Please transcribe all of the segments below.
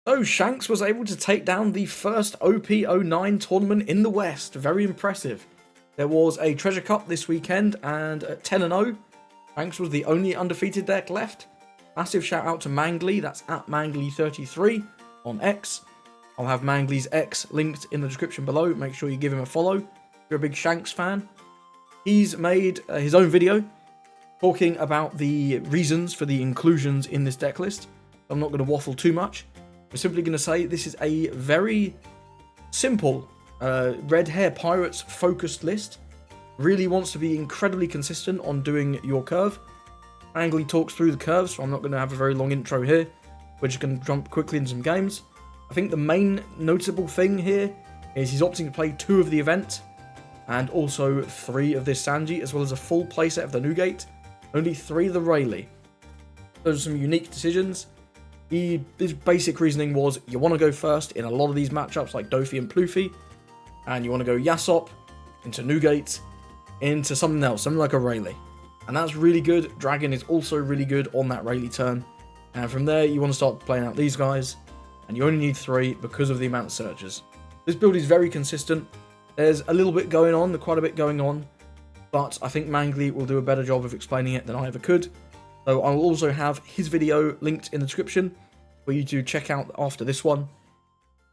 So Shanks was able to take down the first OP09 tournament in the West. Very impressive. There was a Treasure Cup this weekend, and at 10-0, Shanks was the only undefeated deck left. Massive shout out to Mangley, that's at Mangley33 on X. I'll have Mangley's X linked in the description below. Make sure you give him a follow if you're a big Shanks fan. He's made his own video talking about the reasons for the inclusions in this deck list. I'm not going to waffle too much. I'm simply going to say this is a very simple Red Hair Pirates focused list. Really wants to be incredibly consistent on doing your curve. Mangley talks through the curves, so I'm not going to have a very long intro here. We're just going to jump quickly into some games. I think the main notable thing here is he's opting to play 2 of the event and also 3 of this Sanji, as well as a full playset of the Newgate, only 3 of the Rayleigh. Those are some unique decisions. His basic reasoning was you want to go first in a lot of these matchups like Doffy and Pluffy, and you want to go Yasop into Newgate into something else, something like a Rayleigh. And that's really good. Dragon is also really good on that Rayleigh turn. And from there, you want to start playing out these guys, and you only need 3 because of the amount of searches. This build is very consistent. There's a little bit going on, quite a bit going on, but I think Mangley will do a better job of explaining it than I ever could. So I will also have his video linked in the description for you to check out after this one.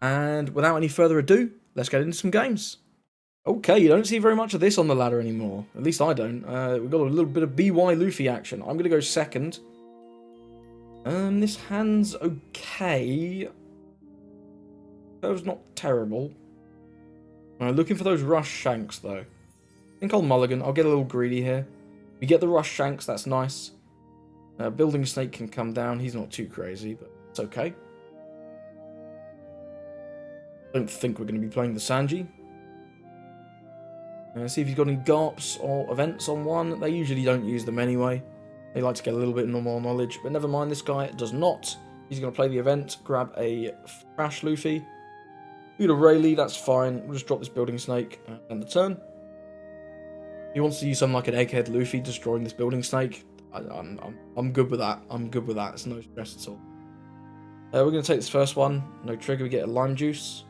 And without any further ado, let's get into some games. Okay, you don't see very much of this on the ladder anymore. At least I don't. We've got a little bit of BY Luffy action. I'm going to go second. This hand's okay. That was not terrible. Looking for those rush Shanks, though. I think I'll mulligan. I'll get a little greedy here. We get the rush Shanks, that's nice. Building Snake can come down. He's not too crazy, but it's okay. Don't think we're going to be playing the Sanji. See if he's got any GARPs or events on one. They usually don't use them anyway. They like to get a little bit more knowledge, but never mind, this guy does not. He's going to play the event, grab a Trash Luffy. We got a Rayleigh, that's fine. We'll just drop this Building Snake and end the turn. He wants to use something like an Egghead Luffy destroying this Building Snake. I'm good with that. I'm good with that. It's no stress at all. We're going to take this first one. No trigger, we get a Lime Juice.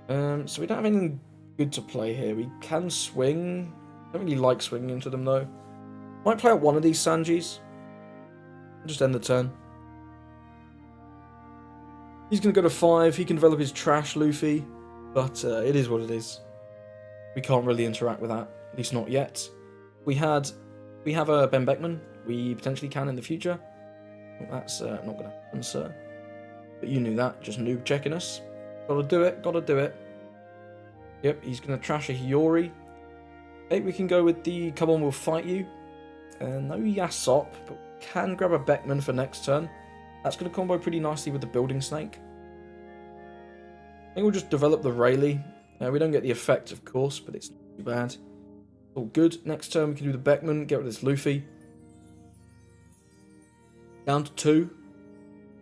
So we don't have anything good to play here. We can swing. I don't really like swinging into them though. Might play out one of these Sanjis. Just end the turn. He's going to go to 5. He can develop his Trash Luffy, but it is what it is. We can't really interact with that, at least not yet. We have a Ben Beckman. We potentially can in the future. That's not going to happen, sir. But you knew that. Just noob checking us. Gotta do it. Gotta do it. Yep, he's going to trash a Hiyori. Okay, we can go with the come on, we'll fight you. No Yasop, but we can grab a Beckman for next turn. That's going to combo pretty nicely with the Building Snake. I think we'll just develop the Rayleigh. We don't get the effect, of course, but it's not too bad. All good. Next turn we can do the Beckman, get rid of this Luffy. Down to 2.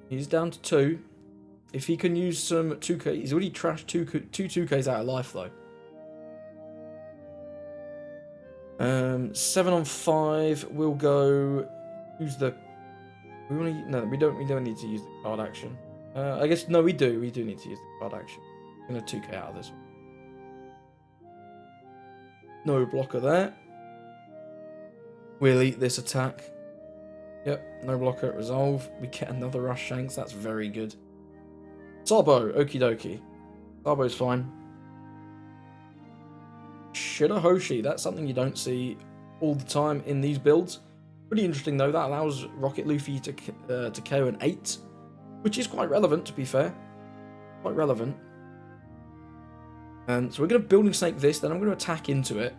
He's down to 2. If he can use some 2k, he's already trashed two 2ks out of life though. 7 on 5. We'll go. Use the. We don't need to use the card action. I guess no, we do. We do need to use the card action. I'm gonna 2k out of this one. No blocker there. We'll eat this attack. Yep, no blocker at resolve. We get another Rush Shanks. That's very good. Sabo, okie dokie. Sabo's fine. Shirahoshi, that's something you don't see all the time in these builds. Pretty interesting though, that allows Rocket Luffy to KO an 8, which is quite relevant to be fair. Quite relevant. So we're going to Building Snake this, then I'm going to attack into it.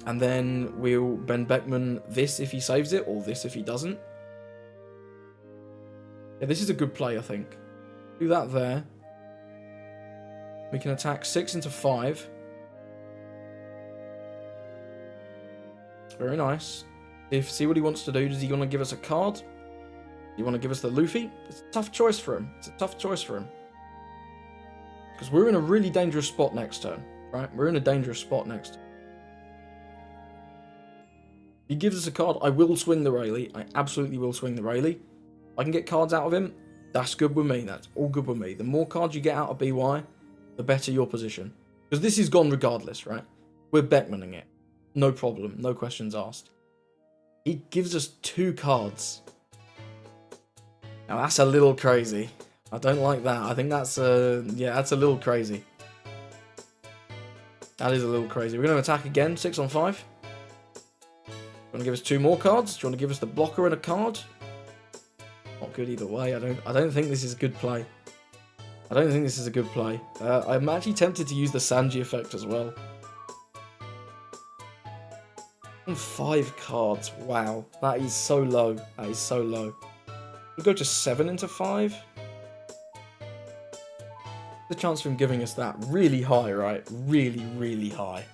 And then we'll Ben Beckman this if he saves it, or this if he doesn't. Yeah, this is a good play, I think. Do that there. We can attack 6 into 5. Very nice. See what he wants to do. Does he want to give us a card? Do you want to give us the Luffy? It's a tough choice for him. It's a tough choice for him. Because we're in a really dangerous spot next turn. Right? We're in a dangerous spot next turn. If he gives us a card, I will swing the Rayleigh. I absolutely will swing the Rayleigh. I can get cards out of him, that's good with me. That's all good with me. The more cards you get out of BY, the better your position. Because this is gone regardless, right? We're Beckmaning it. No problem. No questions asked. He gives us 2 cards. Now that's a little crazy. I don't like that. I think that's that's a little crazy. That is a little crazy. We're going to attack again, 6 on 5. You want to give us 2 more cards? Do you want to give us the blocker and a card? Not good either way. I don't think this is a good play. I don't think this is a good play. I'm actually tempted to use the Sanji effect as well. 5 cards. Wow. That is so low. That is so low. We'll go to 7 into 5. The chance of him giving us that really high, right? Really, really high.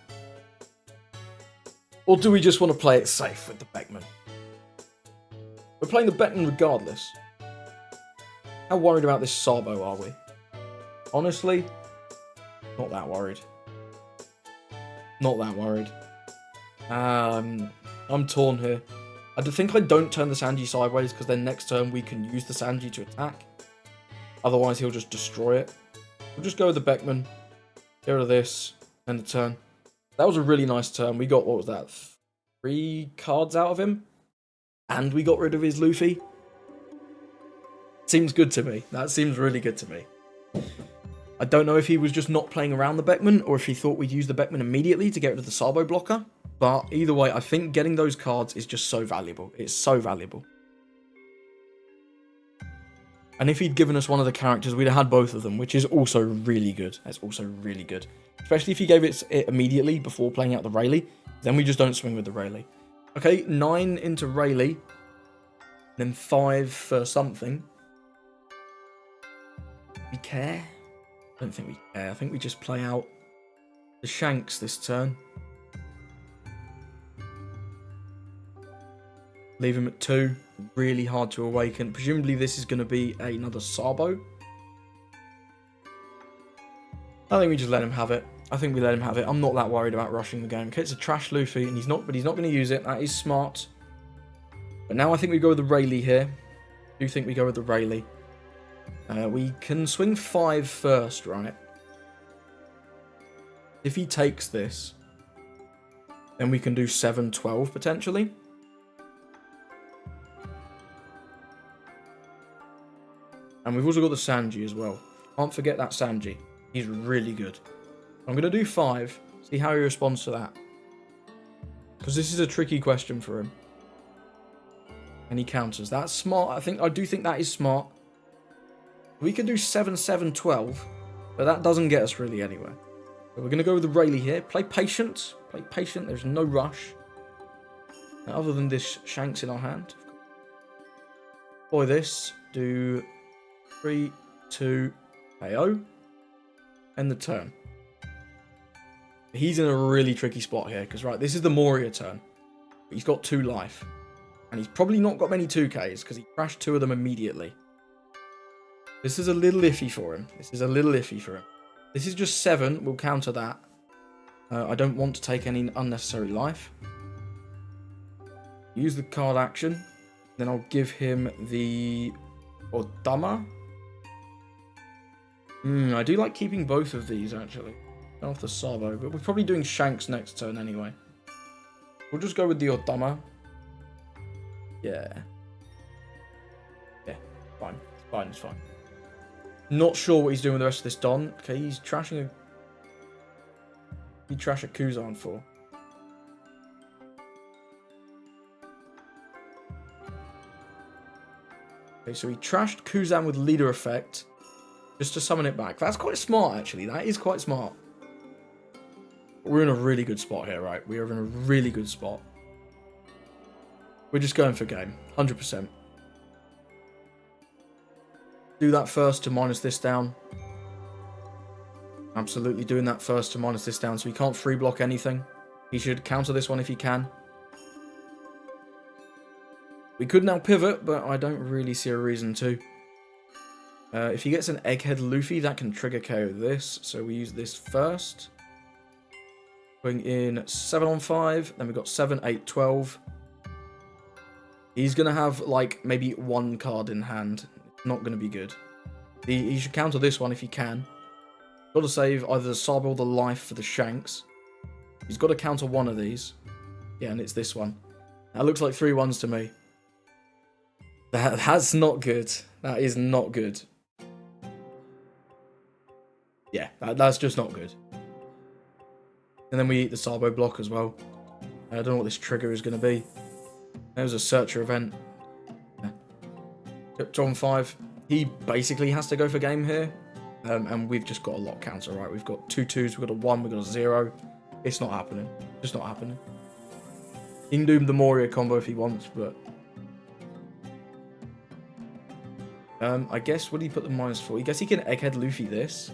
Or do we just want to play it safe with the Beckman? We're playing the Beckman regardless. How worried about this Sabo are we? Honestly, not that worried. Not that worried. I'm torn here. I think I don't turn the Sanji sideways because then next turn we can use the Sanji to attack. Otherwise he'll just destroy it. We'll just go with the Beckman. Get rid of this. End the turn. That was a really nice turn. We got, what was that? 3 cards out of him. And we got rid of his Luffy. Seems good to me. That seems really good to me. I don't know if he was just not playing around the Beckman or if he thought we'd use the Beckman immediately to get rid of the Sabo blocker. But either way, I think getting those cards is just so valuable. It's so valuable. And if he'd given us one of the characters, we'd have had both of them, which is also really good. That's also really good. Especially if he gave it immediately before playing out the Rayleigh. Then we just don't swing with the Rayleigh. Okay, 9 into Rayleigh. Then 5 for something. We care? I don't think we care. I think we just play out the Shanks this turn. Leave him at 2. Really hard to awaken. Presumably this is going to be another Sabo. I think we just let him have it. I think we let him have it. I'm not that worried about rushing the game. Okay, it's a trash Luffy, and he's not going to use it. That is smart. But now I think we go with the Rayleigh here. I do think we go with the Rayleigh. We can swing 5 first, right? If he takes this, then we can do 7, 12 potentially. And we've also got the Sanji as well. Can't forget that Sanji. He's really good. I'm going to do 5. See how he responds to that. Because this is a tricky question for him. And he counters. That's smart. I do think that is smart. We can do 7, 7, 12. But that doesn't get us really anywhere. So we're going to go with the Rayleigh here. Play patient. Play patient. There's no rush. Now, other than this Shanks in our hand. Boy, this. Do 3, 2, KO. End the turn. He's in a really tricky spot here. Because, right, this is the Moria turn. But he's got 2 life. And he's probably not got many 2Ks. Because he crashed 2 of them immediately. This is a little iffy for him. This is a little iffy for him. This is just 7. We'll counter that. I don't want to take any unnecessary life. Use the card action. Then I'll give him the Odama. I do like keeping both of these, actually. Off the Sabo. But we're probably doing Shanks next turn anyway. We'll just go with the Odama. Yeah. Yeah, fine. It's fine, it's fine. Not sure what he's doing with the rest of this Don. Okay, he's trashing a... He trash a Kuzan for. Okay, so he trashed Kuzan with leader effect. Just to summon it back. That's quite smart, actually. That is quite smart. We're in a really good spot here, right? We are in a really good spot. We're just going for game. 100%. Do that first to minus this down. Absolutely doing that first to minus this down. So he can't free block anything. He should counter this one if he can. We could now pivot, but I don't really see a reason to. If he gets an Egghead Luffy, that can trigger KO this. So we use this first. Putting in 7 on 5. Then we've got 7, 8, 12. He's going to have, like, maybe one card in hand. It's not going to be good. He should counter this one if he can. Got to save either the Saba or the life for the Shanks. He's got to counter one of these. Yeah, and it's this one. That looks like 3 ones to me. That's not good. That is not good. Yeah, that's just not good. And then we eat the Sabo block as well. I don't know what this trigger is going to be. There's a searcher event. Yeah. John 5. He basically has to go for game here. And we've just got a lock counter, right? We've got 2 2s, we've got a 1, we've got a 0. It's not happening. Just not happening. He can do the Moria combo if he wants, but... I guess, what did he put the -4? I guess he can Egghead Luffy this.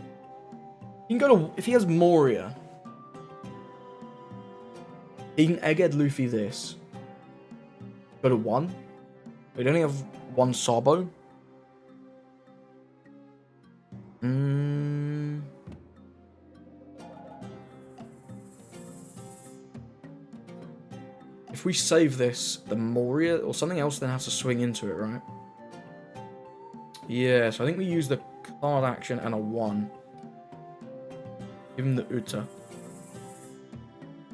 He can go to... If he has Moria... He can Egghead Luffy this. Go to 1. We'd only have 1 Sabo. If we save this, the Moria or something else then has to swing into it, right? Yeah, so I think we use the card action and a 1. Give him the Uta.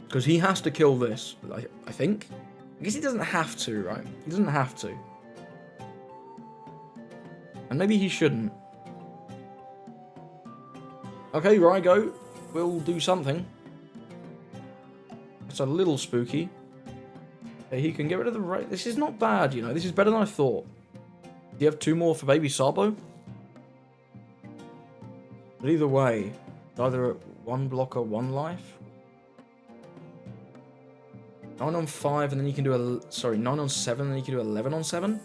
Because he has to kill this, I think. I guess he doesn't have to, right? He doesn't have to. And maybe he shouldn't. Okay, Rygo. We'll do something. It's a little spooky. Okay, he can get rid of the... This is not bad, you know. This is better than I thought. Do you have 2 more for Baby Sabo? But either way, either 1 blocker, 1 life. 9 on 5, and then you can do a... Sorry, 9 on 7, and then you can do 11 on 7?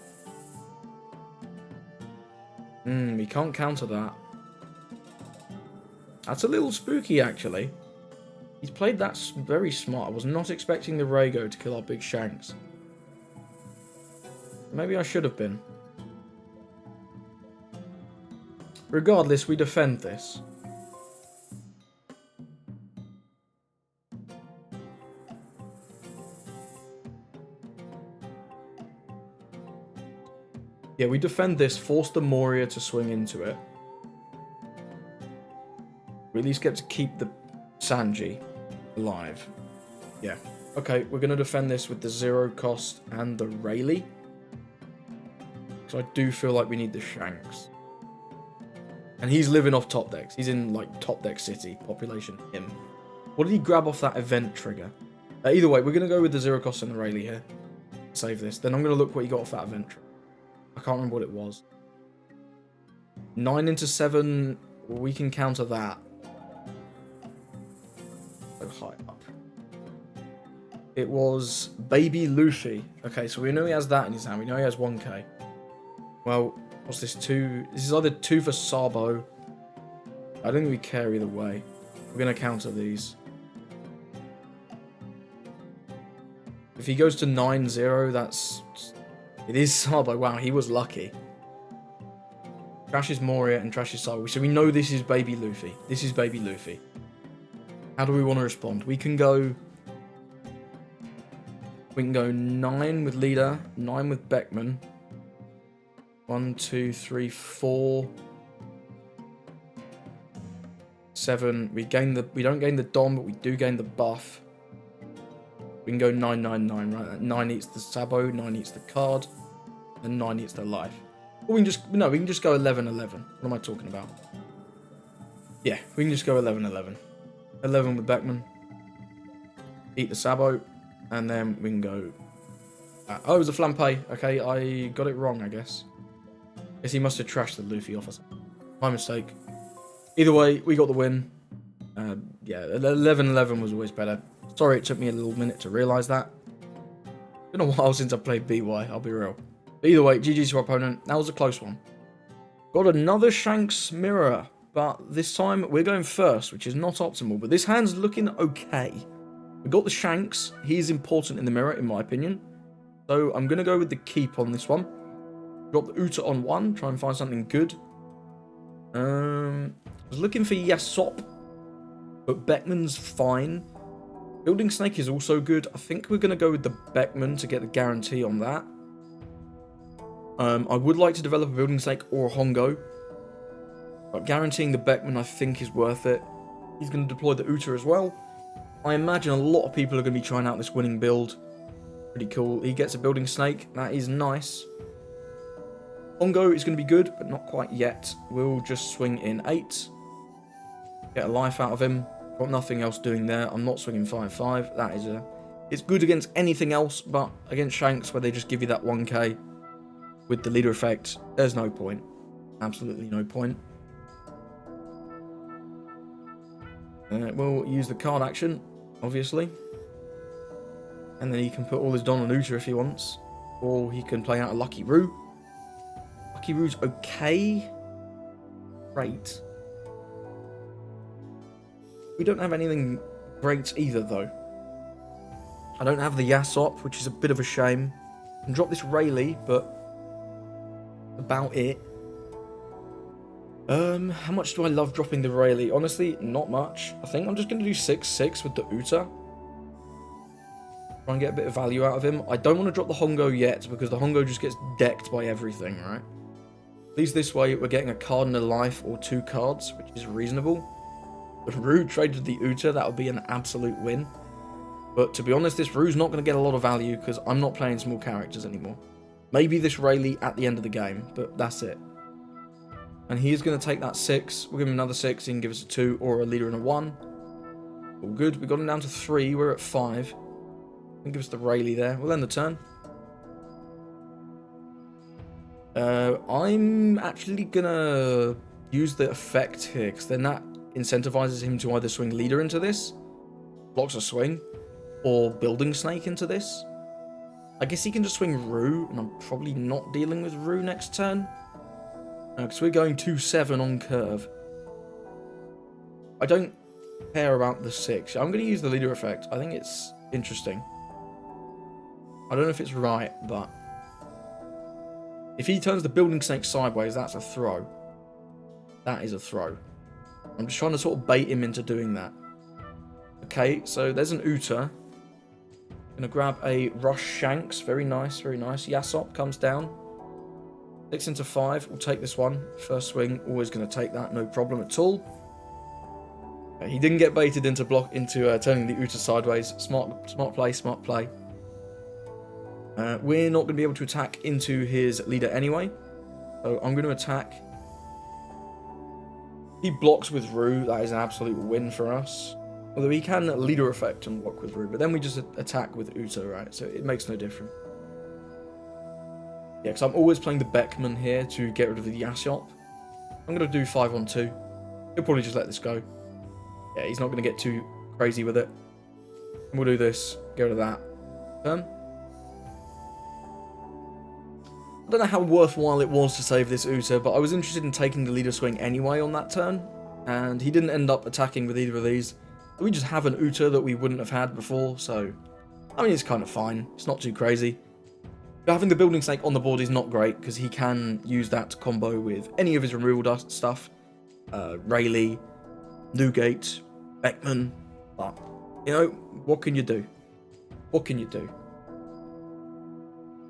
We can't counter that. That's a little spooky, actually. He's played that very smart. I was not expecting the Raygo to kill our big Shanks. Maybe I should have been. Regardless, we defend this. Yeah, we defend this, force the Moria to swing into it. We at least get to keep the Sanji alive. Yeah. Okay, we're going to defend this with the 0 cost and the Rayleigh. Because I do feel like we need the Shanks. And he's living off top decks. He's in, like, top deck city. Population, him. What did he grab off that event trigger? Either way, we're going to go with the 0 cost and the Rayleigh here. Save this. Then I'm going to look what he got off that event trigger. I can't remember what it was. 9 into 7, we can counter that. So high up. It was Baby Luffy. Okay, so we know he has that in his hand. We know he has 1k. Well, what's this? 2? This is either 2 for Sabo. I don't think we care either way. We're going to counter these. If he goes to 9-0, that's... It is Sabo. Wow, he was lucky. Trash is Moria and Trash is Sabo. So we know this is Baby Luffy. This is Baby Luffy. How do we want to respond? We can go 9 with Leader, 9 with Beckman. 1, 2, 3, 4, 7. We don't gain the Dom, but we do gain the buff. We can go 9-9-9, right? 9 eats the Sabo, 9 eats the card, and 9 eats the life. Or we can just go 11-11. What am I talking about? Yeah, we can just go 11-11. 11 with Beckman. Eat the Sabo, and then we can go... oh, it was a Flampe. Okay, I got it wrong, I guess. Guess he must have trashed the Luffy off or something. My mistake. Either way, we got the win. Yeah, 11-11 was always better. Sorry it took me a little minute to realise that. It's been a while since I played BY, I'll be real. But either way, GG's to our opponent. That was a close one. Got another Shanks Mirror, but this time we're going first, which is not optimal. But this hand's looking okay. We got the Shanks. He's important in the mirror, in my opinion. So I'm going to go with the keep on this one. Drop the Uta on 1, try and find something good. I was looking for Yasop, but Beckman's fine. Building Snake is also good. I think we're going to go with the Beckman to get the guarantee on that. I would like to develop a Building Snake or a Hongo, but guaranteeing the Beckman I think is worth it. He's going to deploy the Uta as well. I imagine a lot of people are going to be trying out this winning build. Pretty cool. He gets a Building Snake. That is nice. Hongo is going to be good, but not quite yet. We'll just swing in 8. Get a life out of him. Got nothing else doing there. I'm not swinging 5-5. That is a... It's good against anything else, but against Shanks, where they just give you that 1k with the leader effect, there's no point. Absolutely no point. We'll use the card action, obviously. And then he can put all his Don on Uta if he wants. Or he can play out a Lucky Roo. Lucky Roo's okay. Great. We don't have anything great either, though. I don't have the Yasop, which is a bit of a shame. I can drop this Rayleigh, but about it. How much do I love dropping the Rayleigh? Honestly, not much. I think I'm just going to do 6-6 with the Uta. Try and get a bit of value out of him. I don't want to drop the Hongo yet, because the Hongo just gets decked by everything, right? At least this way, we're getting a card and a life, or 2 cards, which is reasonable. If Roo traded the Uta, that would be an absolute win. But to be honest, this Roo's not going to get a lot of value, because I'm not playing small characters anymore. Maybe this Rayleigh at the end of the game, but that's it. And he is going to take that 6. We'll give him another 6. He can give us a 2 or a leader and a 1. All good. We got him down to 3. We're at 5. And give us the Rayleigh there. We'll end the turn. I'm actually going to use the effect here, because then that incentivizes him to either swing leader into this, blocks a swing, or Building Snake into this. I guess he can just swing Roo, and I'm probably not dealing with Roo next turn. Because we're going 2-7 on curve. I don't care about the 6. I'm going to use the leader effect. I think it's interesting. I don't know if it's right, but if he turns the Building Snake sideways, that's a throw. That is a throw. I'm just trying to sort of bait him into doing that. Okay, so there's an Uta. Gonna grab a Rush Shanks. Very nice, very nice. Yasop comes down. 6 into 5. We'll take this one. First swing, always going to take that. No problem at all. He didn't get baited into turning the Uta sideways. Smart play, smart play. We're not going to be able to attack into his leader anyway. So I'm going to attack. He blocks with Roo. That is an absolute win for us. Although he can leader effect and block with Roo. But then we just attack with Uta, right? So it makes no difference. Yeah, because I'm always playing the Beckman here to get rid of the Yasop. I'm going to do 5 on 2. He'll probably just let this go. Yeah, he's not going to get too crazy with it. And we'll do this. Get rid of that. Turn. I don't know how worthwhile it was to save this Uta, but I was interested in taking the leader swing anyway on that turn. And he didn't end up attacking with either of these. We just have an Uta that we wouldn't have had before, so... I mean, it's kind of fine. It's not too crazy. But having the Building Snake on the board is not great, because he can use that to combo with any of his removal stuff. Rayleigh, Newgate, Beckman. But, you know, what can you do? What can you do?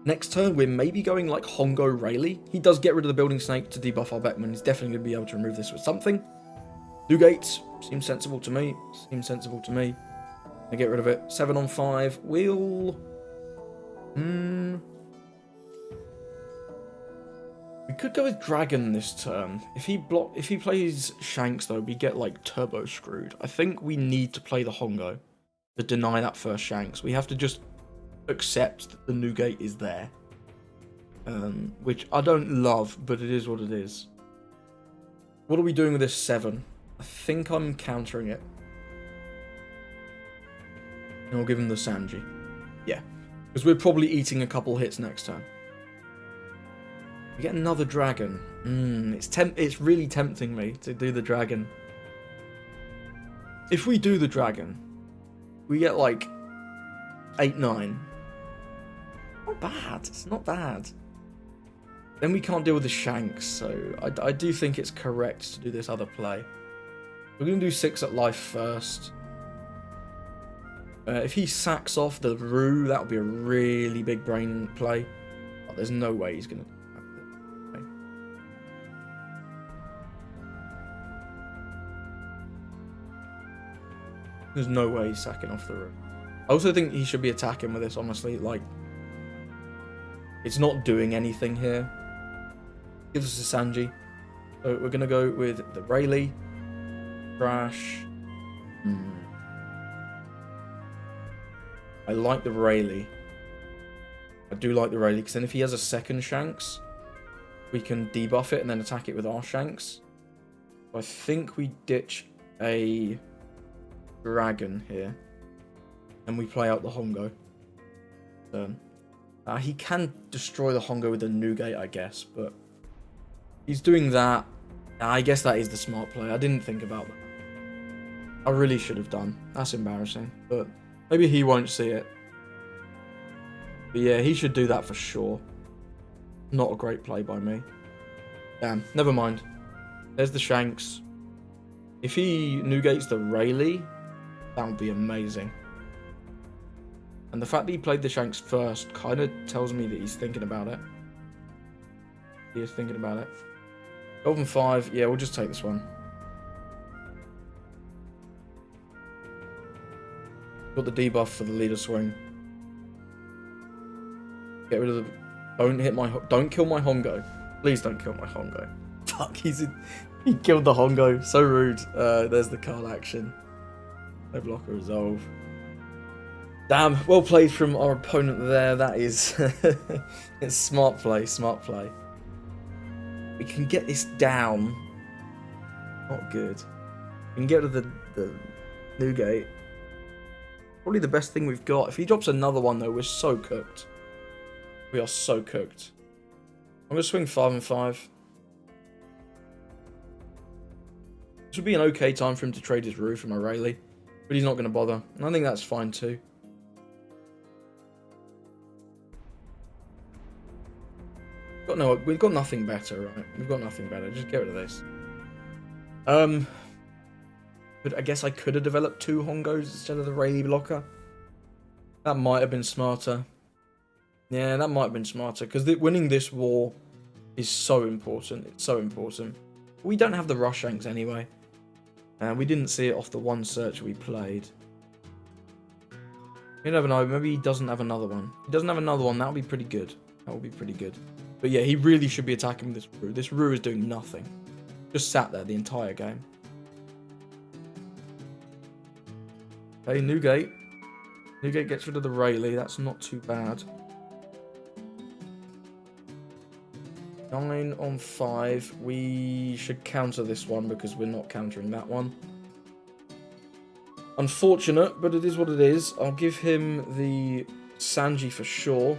Next turn, we're maybe going like Hongo Rayleigh. He does get rid of the Building Snake to debuff our Beckman. He's definitely going to be able to remove this with something. Newgate, seems sensible to me. Seems sensible to me. I get rid of it. 7 on 5. We'll... We could go with Dragon this turn. If he plays Shanks though, we get like turbo screwed. I think we need to play the Hongo to deny that first Shanks. We have to just accept that the Newgate is there. Which I don't love, but it is what it is. What are we doing with this 7? I think I'm countering it. And we'll give him the Sanji. Yeah. Because we're probably eating a couple hits next turn. We get another dragon. It's really tempting me to do the dragon. If we do the dragon, we get like 8-9. Not bad. It's not bad. Then we can't deal with the Shanks, so I do think it's correct to do this other play. We're going to do 6 at life first. If he sacks off the Roo, that would be a really big brain play. But there's no way he's going to do that. There's no way he's sacking off the room. I also think he should be attacking with this, honestly. Like, it's not doing anything here. Gives us a Sanji. So we're going to go with the Rayleigh. Crash. I like the Rayleigh. I do like the Rayleigh, because then if he has a second Shanks, we can debuff it and then attack it with our Shanks. So I think we ditch a Dragon here. And we play out the Hongo. He can destroy the Hongo with the Nugate, I guess, but he's doing that. I guess that is the smart play. I didn't think about that. I really should have done. That's embarrassing, but maybe he won't see it. But yeah, he should do that for sure. Not a great play by me. Damn, never mind. There's the Shanks. If he Nugates the Rayleigh, that would be amazing. And the fact that he played the Shanks first kind of tells me that he's thinking about it. He is thinking about it. 12 and 5. Yeah, we'll just take this one. Got the debuff for the leader swing. Get rid of the... Don't kill my Hongo. Please don't kill my Hongo. Fuck, he killed the Hongo. So rude. There's the card action. No blocker resolve. Damn, well played from our opponent there. That is... it's smart play, smart play. We can get this down. Not good. We can get rid of the Nugate. Probably the best thing we've got. If he drops another one, though, we're so cooked. We are so cooked. I'm going to swing 5 and 5. This would be an okay time for him to trade his Rue for my Rayleigh. But he's not going to bother. And I think that's fine, too. We've got nothing better, right? We've got nothing better. Just get rid of this. But I guess I could have developed 2 Hongos instead of the Rayleigh blocker. That might have been smarter. Yeah, that might have been smarter. Because winning this war is so important. It's so important. We don't have the Rush Shanks anyway. And we didn't see it off the one search we played. You never know. Maybe he doesn't have another one. If he doesn't have another one, that would be pretty good. That would be pretty good. But yeah, he really should be attacking this Rue. This Rue is doing nothing. Just sat there the entire game. Okay, Nugate. Nugate gets rid of the Rayleigh. That's not too bad. 9 on 5. We should counter this one because we're not countering that one. Unfortunate, but it is what it is. I'll give him the Sanji for sure.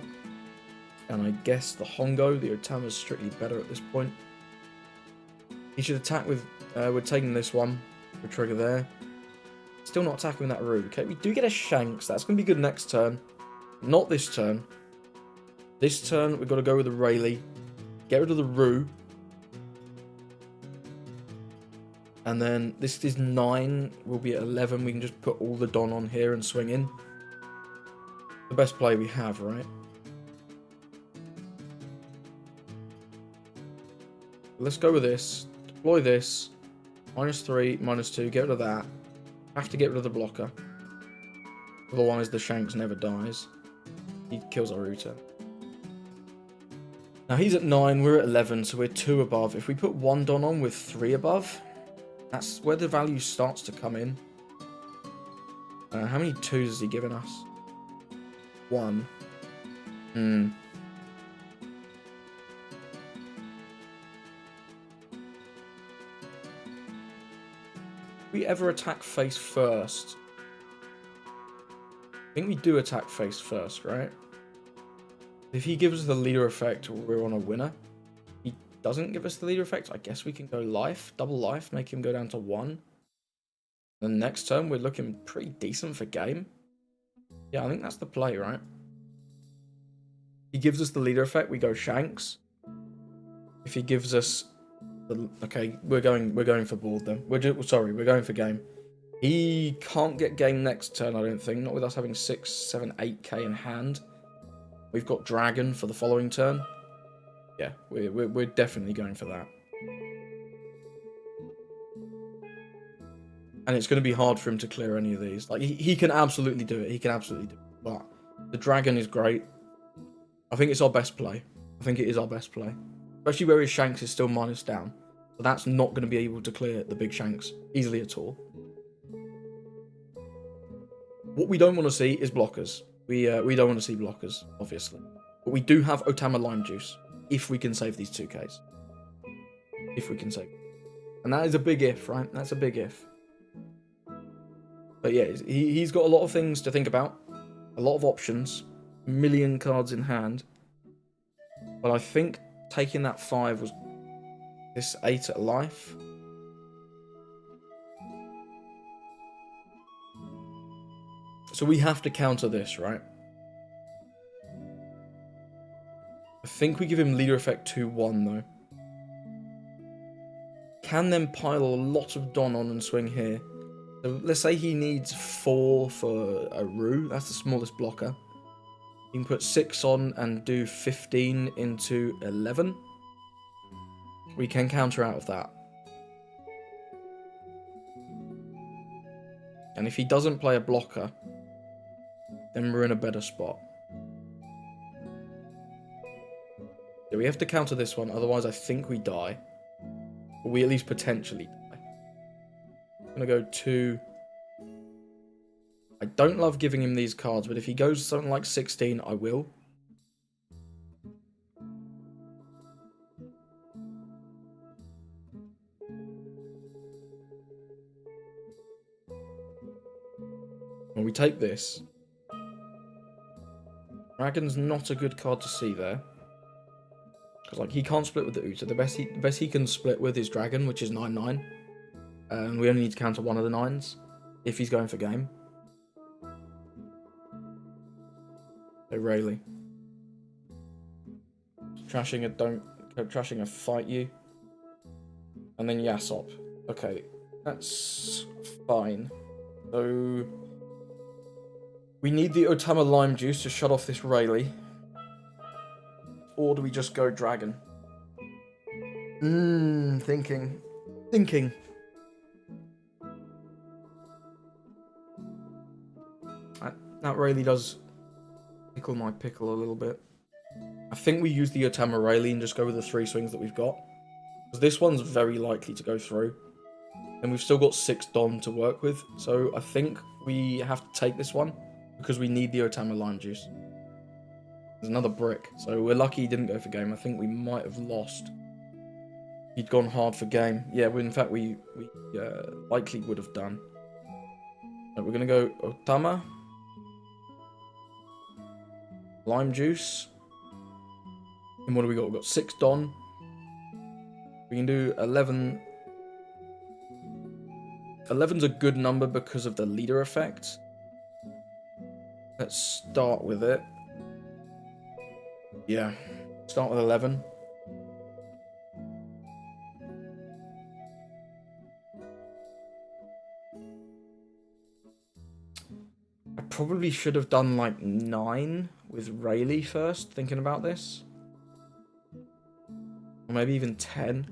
And I guess the Hongo. The Otama's strictly better at this point. He should attack with... we're taking this one. The trigger there. Still not attacking that Rue. Okay, we do get a Shanks. That's going to be good next turn. Not this turn. This turn, we've got to go with the Rayleigh. Get rid of the Rue. And then this is 9. We'll be at 11. We can just put all the Don on here and swing in. The best play we have, right? Let's go with this. Deploy this. -3, -2. Get rid of that. Have to get rid of the blocker. Otherwise, the Shanks never dies. He kills our router. Now, he's at 9. We're at 11, so we're 2 above. If we put 1 Don on with 3 above, that's where the value starts to come in. How many 2s has he given us? 1. We ever attack face first? I think we do attack face first, right? If he gives us the leader effect, we're on a winner. He doesn't give us the leader effect, I guess we can go life, double life, make him go down to 1. Then next turn, we're looking pretty decent for game. Yeah, I think that's the play, right? He gives us the leader effect, we go Shanks. If he gives us... Okay, we're going for board then. We're going for game. He can't get game next turn, I don't think. Not with us having 6, 7, 8k in hand. We've got Dragon for the following turn. Yeah, we're definitely going for that. And it's going to be hard for him to clear any of these. Like, he can absolutely do it. He can absolutely do it. But the dragon is great. I think it's our best play. I think it is our best play. Especially where his Shanks is still minus down. So that's not going to be able to clear the big Shanks easily at all. What we don't want to see is blockers. We don't want to see blockers, obviously. But we do have Otama Lime Juice, if we can save these 2Ks. If we can save. And that is a big if, right? That's a big if. But yeah, he's got a lot of things to think about. A lot of options. A million cards in hand. But I think taking that 5 was this 8 at life. So we have to counter this, right? I think we give him leader effect 2-1 though. Can then pile a lot of Don on and swing here. So let's say he needs 4 for a Roo. That's the smallest blocker. You can put 6 on and do 15 into 11. We can counter out of that. And if he doesn't play a blocker, then we're in a better spot. So we have to counter this one, otherwise I think we die. Or we at least potentially die. I'm going to go 2. I don't love giving him these cards, but if he goes something like 16, I will. When we take this, Dragon's not a good card to see there. Because like he can't split with the Uta. The best he can split with is Dragon, which is 9-9. And we only need to counter one of the 9s if he's going for game. So Rayleigh. Trashing a fight you. And then Yasop. Okay, that's fine. So we need the Otama Lime Juice to shut off this Rayleigh. Or do we just go Dragon? Thinking. That Rayleigh does tickle my pickle a little bit. I think we use the Otama Rayleigh and just go with the 3 swings that we've got. Because this one's very likely to go through. And we've still got 6 Dom to work with. So I think we have to take this one. Because we need the Otama Lime Juice. There's another brick. So we're lucky he didn't go for game. I think we might have lost. He'd gone hard for game. Yeah, in fact, we likely would have done. So we're going to go Otama. Lime Juice. And what do we got? We've got 6 Don. We can do 11. 11's a good number because of the leader effect. Let's start with it. Yeah, start with 11. I probably should have done like 9 with Rayleigh first, thinking about this. Or maybe even 10.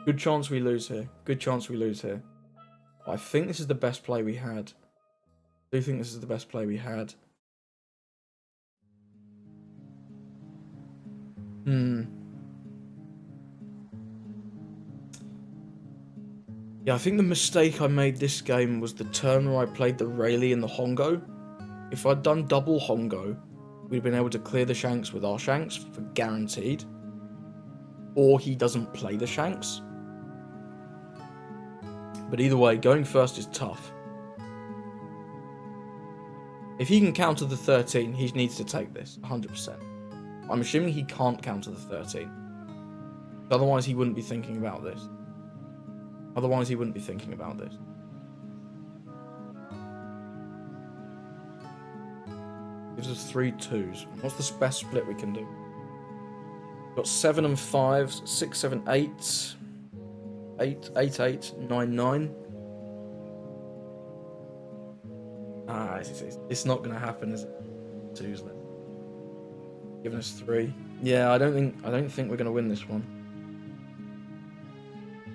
Good chance we lose here. Good chance we lose here. I think this is the best play we had. I do think this is the best play we had. Yeah, I think the mistake I made this game was the turn where I played the Rayleigh and the Hongo. If I'd done double Hongo, we'd been able to clear the Shanks with our Shanks for guaranteed. Or he doesn't play the Shanks. But either way, going first is tough. If he can counter the 13, he needs to take this, 100%. I'm assuming he can't counter the 13. Otherwise, he wouldn't be thinking about this. Gives us 3 2s. What's the best split we can do? We've got 7 and 5s, 6, 7, 8. 8, 8, 8, 9, 9. It's not going to happen, is it? 2s left. Giving us 3. Yeah, I don't think we're gonna win this one.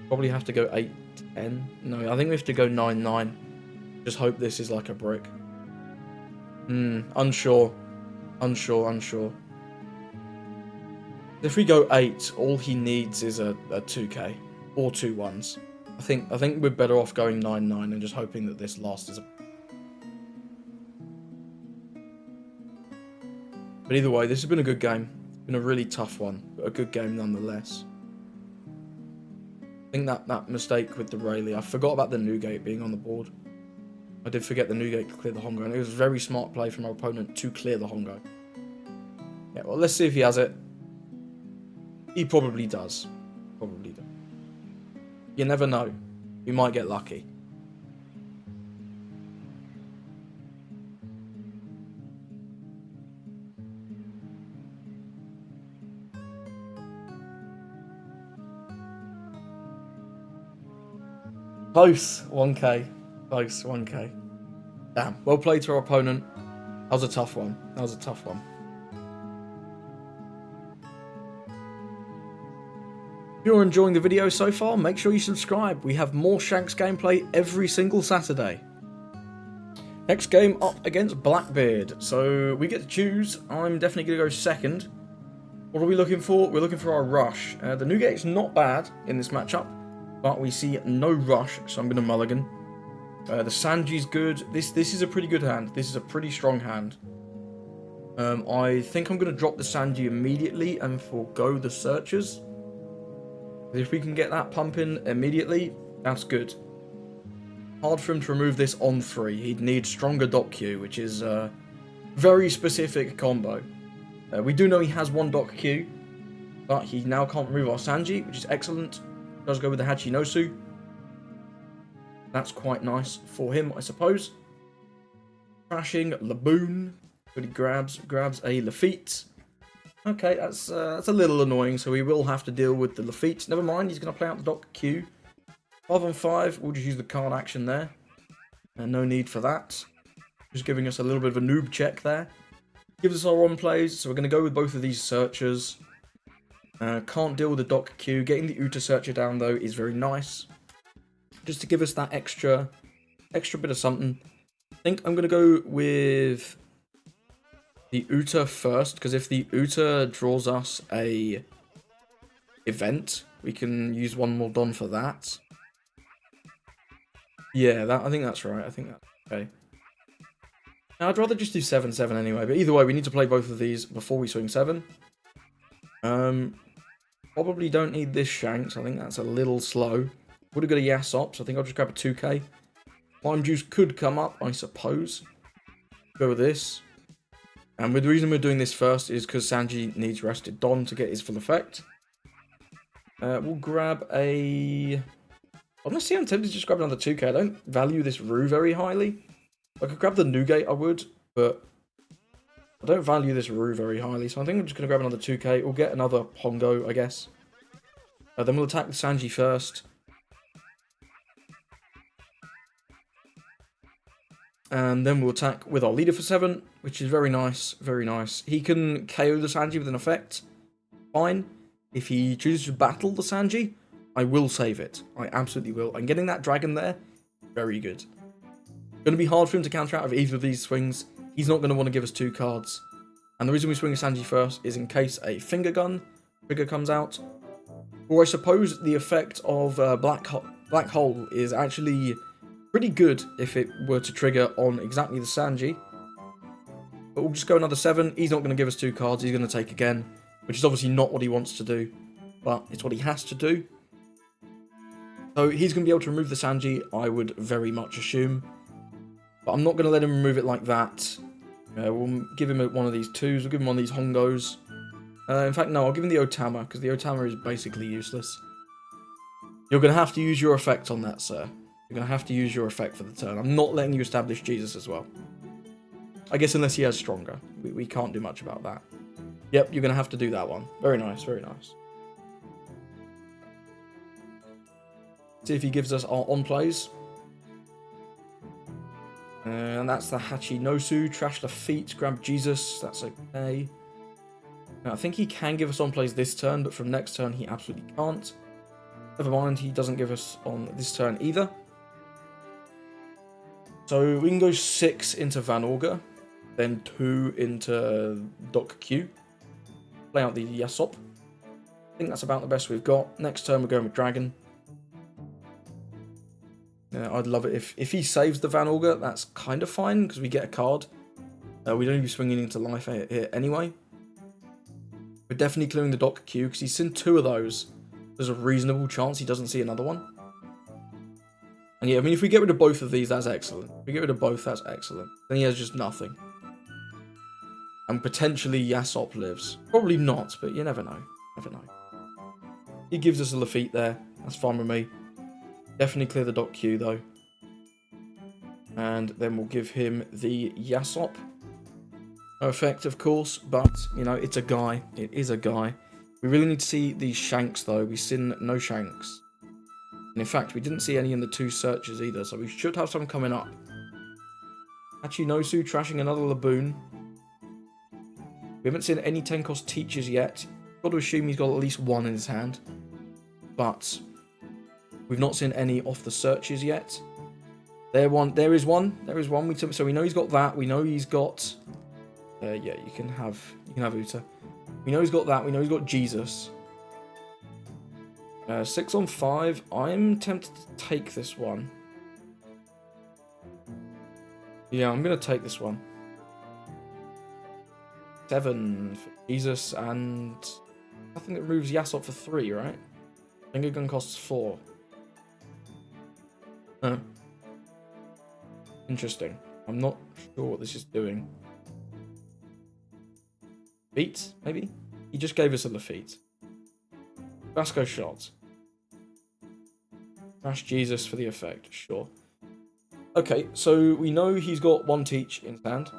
Probably have to go 8-10. No, I think we have to go 9-9. Just hope this is like a brick. Unsure. If we go 8, all he needs is a 2k or 2 1s. I think we're better off going 9-9 and just hoping that this last is a. But either way, this has been a good game. It's been a really tough one, but a good game nonetheless. I think that mistake with the Rayleigh, I forgot about the Newgate being on the board. I did forget the Newgate to clear the Hongo, and it was a very smart play from our opponent to clear the Hongo. Yeah, well, let's see if he has it. He probably does. Probably does. You never know. We might get lucky. Close, 1k. Close, 1k. Damn, well played to our opponent. That was a tough one. If you're enjoying the video so far, make sure you subscribe. We have more Shanks gameplay every single Saturday. Next game up against Blackbeard. So we get to choose. I'm definitely going to go second. What are we looking for? We're looking for our rush. The Newgate's not bad in this matchup, but we see no rush, so I'm going to mulligan. The Sanji's good. This is a pretty good hand. This is a pretty strong hand. I think I'm going to drop the Sanji immediately and forego the searchers. If we can get that pumping immediately, that's good. Hard for him to remove this on 3. He'd need stronger Dock Q, which is a very specific combo. We do know he has 1 Dock Q, but he now can't remove our Sanji, which is excellent. Does go with the Hachinosu. That's quite nice for him, I suppose. Crashing Laboon, but he grabs a Lafitte. Okay, that's a little annoying, so we will have to deal with the Lafitte. Never mind, he's going to play out the Dock Q. 5 on 5, we'll just use the card action there. No need for that. Just giving us a little bit of a noob check there. Gives us our on plays, so we're going to go with both of these searchers. Can't deal with the Dock Q. Getting the Uta searcher down, though, is very nice. Just to give us that extra bit of something. I think I'm going to go with the Uta first, because if the Uta draws us a event, we can use 1 more Don for that. Yeah, I think that's right. I think that's okay. Now, I'd rather just do 7-7 anyway, but either way, we need to play both of these before we swing 7. Probably don't need this Shanks. I think that's a little slow. Would have got a Yasop, so I think I'll just grab a 2k. Lime Juice could come up, I suppose. Go with this. And the reason we're doing this first is because Sanji needs Rested Don to get his full effect. We'll grab a... Honestly, I'm tempted to just grab another 2k. I don't value this Rue very highly. If I could grab the Newgate, I would, but I don't value this Rue very highly, so I think I'm just going to grab another 2k. We'll get another Hongo, I guess. Then we'll attack the Sanji first. And then we'll attack with our leader for 7, which is very nice, very nice. He can KO the Sanji with an effect. Fine. If he chooses to battle the Sanji, I will save it. I absolutely will. And getting that dragon there, very good. Going to be hard for him to counter out of either of these swings. He's not going to want to give us 2 cards. And the reason we swing a Sanji first is in case a finger gun trigger comes out. Or I suppose the effect of Black Hole is actually pretty good if it were to trigger on exactly the Sanji. But we'll just go another 7. He's not going to give us 2 cards. He's going to take again, which is obviously not what he wants to do, but it's what he has to do. So he's going to be able to remove the Sanji, I would very much assume. But I'm not going to let him remove it like that. We'll give him one of these 2s. We'll give him one of these Hongos. In fact, no, I'll give him the Otama, because the Otama is basically useless. You're going to have to use your effect on that, sir. You're going to have to use your effect for the turn. I'm not letting you establish Jesus as well. I guess unless he has stronger. We can't do much about that. Yep, you're going to have to do that one. Very nice, very nice. See if he gives us our on plays. And that's the Hachinosu. Trash the feet. Grab Jesus. That's okay. Now, I think he can give us on plays this turn, but from next turn he absolutely can't. Never mind, he doesn't give us on this turn either. So we can go 6 into Van Auger, then 2 into Doc Q. Play out the Yasop. I think that's about the best we've got. Next turn we're going with Dragon. Yeah, I'd love it if he saves the Van Auger. That's kind of fine because we get a card. We don't even be swinging into life here anyway. We're definitely clearing the Doc Q because he's seen 2 of those. There's a reasonable chance he doesn't see another one. And yeah, I mean, if we get rid of both of these, that's excellent. If we get rid of both, that's excellent. Then he has just nothing. And potentially Yasop lives. Probably not, but you never know. Never know. He gives us a Lafitte there. That's fine with me. Definitely clear the Doc Q, though. And then we'll give him the Yasop. No effect, of course, but, you know, it's a guy. It is a guy. We really need to see these Shanks, though. We've seen no Shanks. And in fact, we didn't see any in the 2 searches either, so we should have some coming up. Hachinosu trashing another Laboon. We haven't seen any 10-cost teachers yet. Got to assume he's got at least 1 in his hand. But we've not seen any off the searches yet. There is one. So we know he's got that. We know he's got... yeah, you can have Uta. We know he's got that. We know he's got Jesus. 6 on 5. I'm tempted to take this one. Yeah, I'm going to take this one. 7 for Jesus and... I think it removes Yasop for 3, right? Finger gun costs 4. Interesting. I'm not sure what this is doing. Beat, maybe? He just gave us a Lafitte. Vasco shot. Crash Jesus for the effect, sure. Okay, so we know he's got 1 teach in his hand.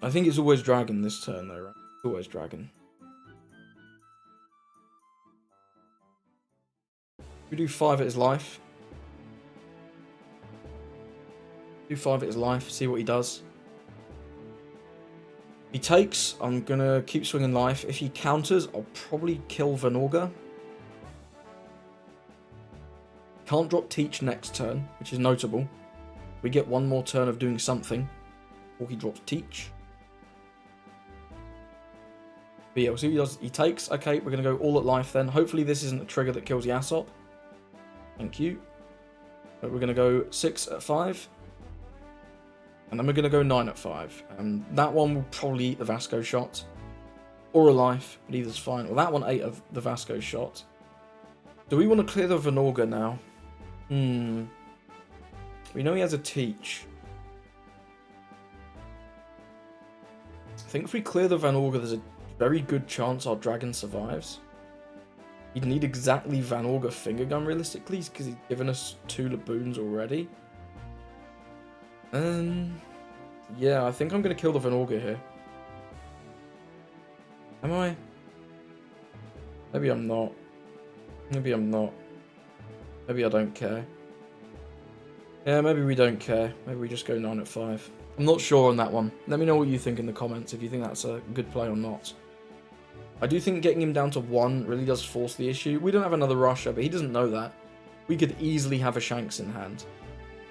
I think it's always Dragon this turn, though, right? It's always Dragon. We do 5 at his life. Do 5 at his life, see what he does. If he takes, I'm gonna keep swinging life. If he counters, I'll probably kill Van Auger. Can't drop Teach next turn, which is notable. We get 1 more turn of doing something, or he drops Teach. But yeah, we'll see what he does. He takes. Okay, we're going to go all at life then. Hopefully this isn't a trigger that kills Yasop. Thank you. But we're going to go 6 at 5. And then we're going to go 9 at 5. And that one will probably eat the Vasco shot. Or a life, but either's fine. Well, that one ate of the Vasco shot. Do we want to clear the Van Auger now? We know he has a Teach. I think if we clear the Van Auger, there's a very good chance our Dragon survives. You'd need exactly Van Auger Finger Gun realistically, because he's given us 2 Laboons already. Yeah, I think I'm going to kill the Van Auger here. Am I? Maybe I'm not. Maybe I'm not. Maybe I don't care. Yeah, maybe we don't care. Maybe we just go 9 at 5. I'm not sure on that one. Let me know what you think in the comments, if you think that's a good play or not. I do think getting him down to 1 really does force the issue. We don't have another rusher, but he doesn't know that. We could easily have a Shanks in hand.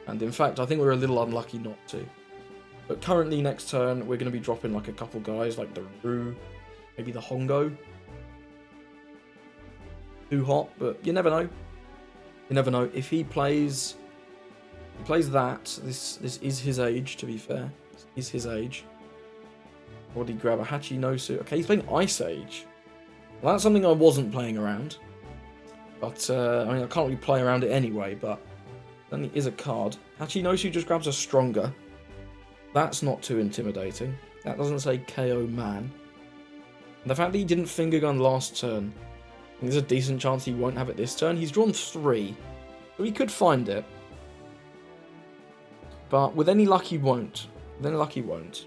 And in fact, I think we're a little unlucky not to. But currently, next turn, we're going to be dropping like a couple guys, like the Roo, maybe the Hongo. Too hot, but you never know. You never know. If he plays that, this is his age, to be fair. This is his age. Or did he grab a Hachinosu? Okay, he's playing Ice Age. Well, that's something I wasn't playing around. But, I mean, I can't really play around it anyway, but then it is a card. Hachinosu just grabs a Stronger. That's not too intimidating. That doesn't say KO man. And the fact that he didn't Finger Gun last turn, there's a decent chance he won't have it this turn. He's drawn 3, so he could find it. But with any luck, he won't. With any luck, he won't.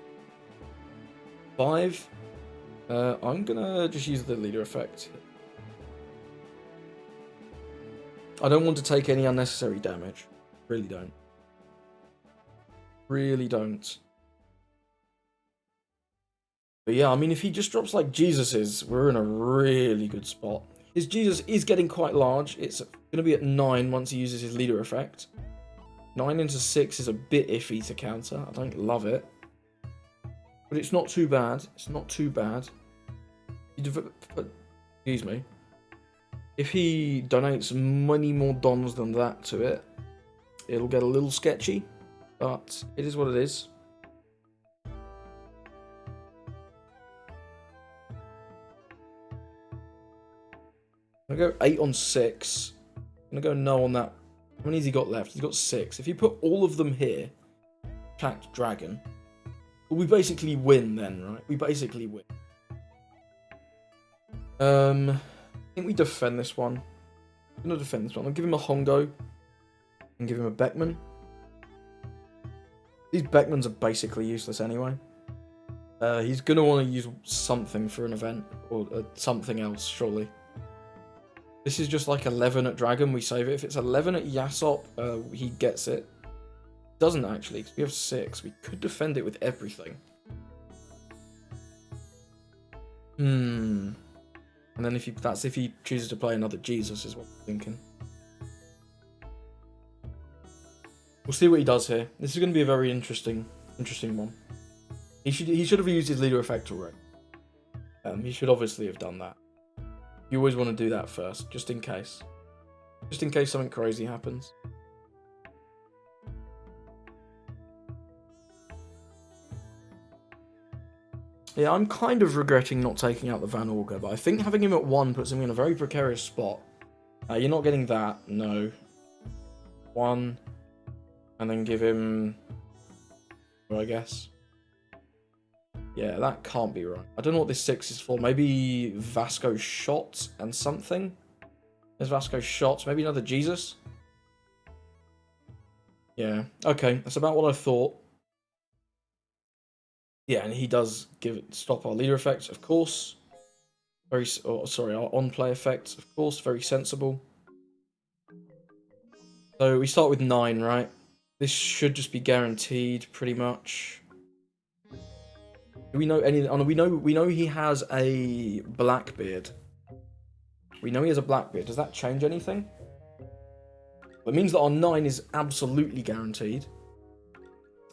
5. I'm gonna just use the leader effect. I don't want to take any unnecessary damage. Really don't. Really don't. But yeah, I mean, if he just drops like Jesus's, we're in a really good spot. His Jesus is getting quite large. It's going to be at 9 once he uses his leader effect. 9 into 6 is a bit iffy to counter. I don't love it. But it's not too bad. It's not too bad. Excuse me. If he donates many more dons than that to it, it'll get a little sketchy. But it is what it is. I'm going to go 8 on 6. I'm going to go no on that. How many has he got left? He's got 6. If you put all of them here, attacked dragon, we basically win then, right? We basically win. I think we defend this one. I'm going to defend this one. I'll give him a Hongo and give him a Beckman. These Beckmans are basically useless anyway. He's going to want to use something for an event or something else, surely. This is just like 11 at Dragon, we save it. If it's 11 at Yasop, he gets it. Doesn't actually, because we have 6. We could defend it with everything. And then that's if he chooses to play another Jesus, is what I'm thinking. We'll see what he does here. This is going to be a very interesting one. He should have used his leader effect already. He should obviously have done that. You always want to do that first, just in case. Just in case something crazy happens. Yeah, I'm kind of regretting not taking out the Van Auger, but I think having him at 1 puts him in a very precarious spot. You're not getting that, no. 1, and then give him... I guess. Yeah, that can't be right. I don't know what this 6 is for. Maybe Vasco Shot and something? There's Vasco Shots. Maybe another Jesus? Yeah, okay. That's about what I thought. Yeah, and he does stop our leader effects, of course. Our on-play effects, of course. Very sensible. So we start with 9, right? This should just be guaranteed, pretty much. Do we know any? Oh, no, we know he has a Blackbeard. We know he has a Blackbeard. Does that change anything? Well, it means that our 9 is absolutely guaranteed.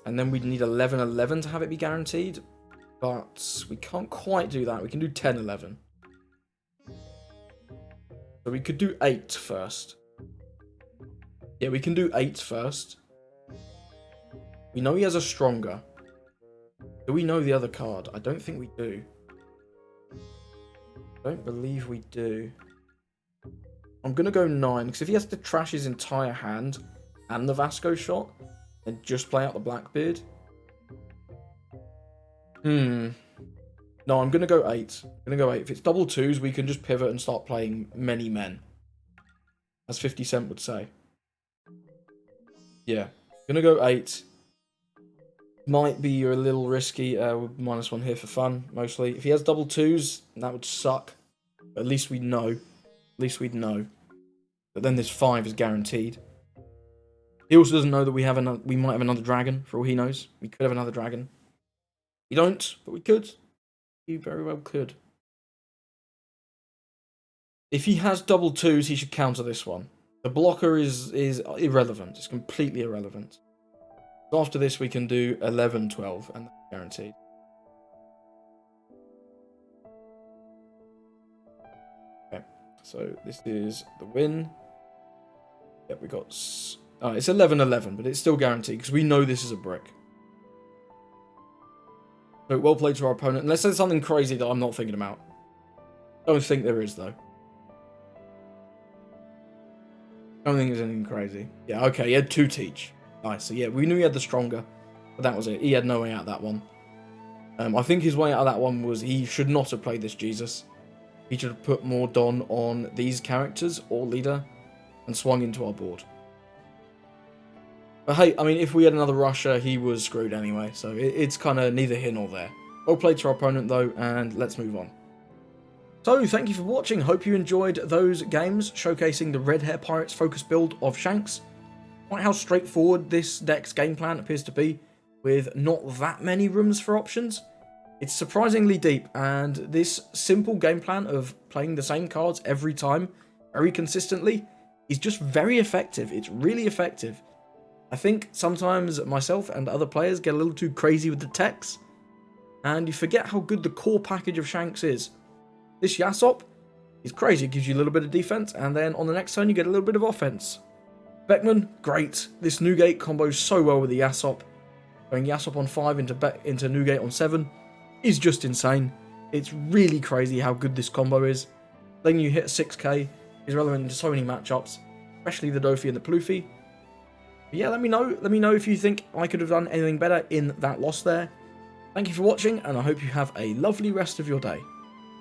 And then we'd need 11-11 to have it be guaranteed. But we can't quite do that. We can do 10-11. So we could do 8 first. Yeah, we can do 8 first. We know he has a Stronger. Do we know the other card? I don't think we do. I don't believe we do. I'm going to go 9, because if he has to trash his entire hand and the Vasco Shot, and just play out the Blackbeard. No, I'm going to go 8. I'm going to go 8. If it's double 2s, we can just pivot and start playing many men. As 50 Cent would say. Yeah. I'm going to go 8. Might be a little risky with -1 here for fun, mostly. If he has double 2s, that would suck. But at least we'd know. At least we'd know. But then this 5 is guaranteed. He also doesn't know that we might have another dragon, for all he knows. We could have another dragon. We don't, but we could. We very well could. If he has double 2s, he should counter this one. The blocker is irrelevant. It's completely irrelevant. So after this, we can do 11-12, and that's guaranteed. Okay, so this is the win. Yep, we got... it's 11-11, but it's still guaranteed, because we know this is a brick. So, well played to our opponent. Unless there's something crazy that I'm not thinking about. Don't think there is, though. Don't think there's anything crazy. Yeah, okay, he had 2 teach. Nice, so yeah, we knew he had the Stronger, but that was it. He had no way out of that one. I think his way out of that one was he should not have played this Jesus. He should have put more Don on these characters, or leader, and swung into our board. But hey, I mean, if we had another Russia, he was screwed anyway, so it's kind of neither here nor there. Well played to our opponent, though, and let's move on. So, thank you for watching. Hope you enjoyed those games, showcasing the Red Hair Pirates focus build of Shanks. Quite how straightforward this deck's game plan appears to be. with not that many rooms for options. It's surprisingly deep, and this simple game plan of playing the same cards every time, very consistently, is just very effective. It's really effective. I think sometimes myself and other players get a little too crazy with the techs, and you forget how good the core package of Shanks is. This Yasop is crazy. It gives you a little bit of defense, and then on the next turn you get a little bit of offense. Beckman, great. This Newgate combos so well with the Yasop. Going Yasop on 5 into Newgate on 7 is just insane. It's really crazy how good this combo is. Letting you hit 6k is relevant to so many matchups, especially the Doffy and the Pluffy. But yeah, let me know if you think I could have done anything better in that loss there. Thank you for watching, and I hope you have a lovely rest of your day.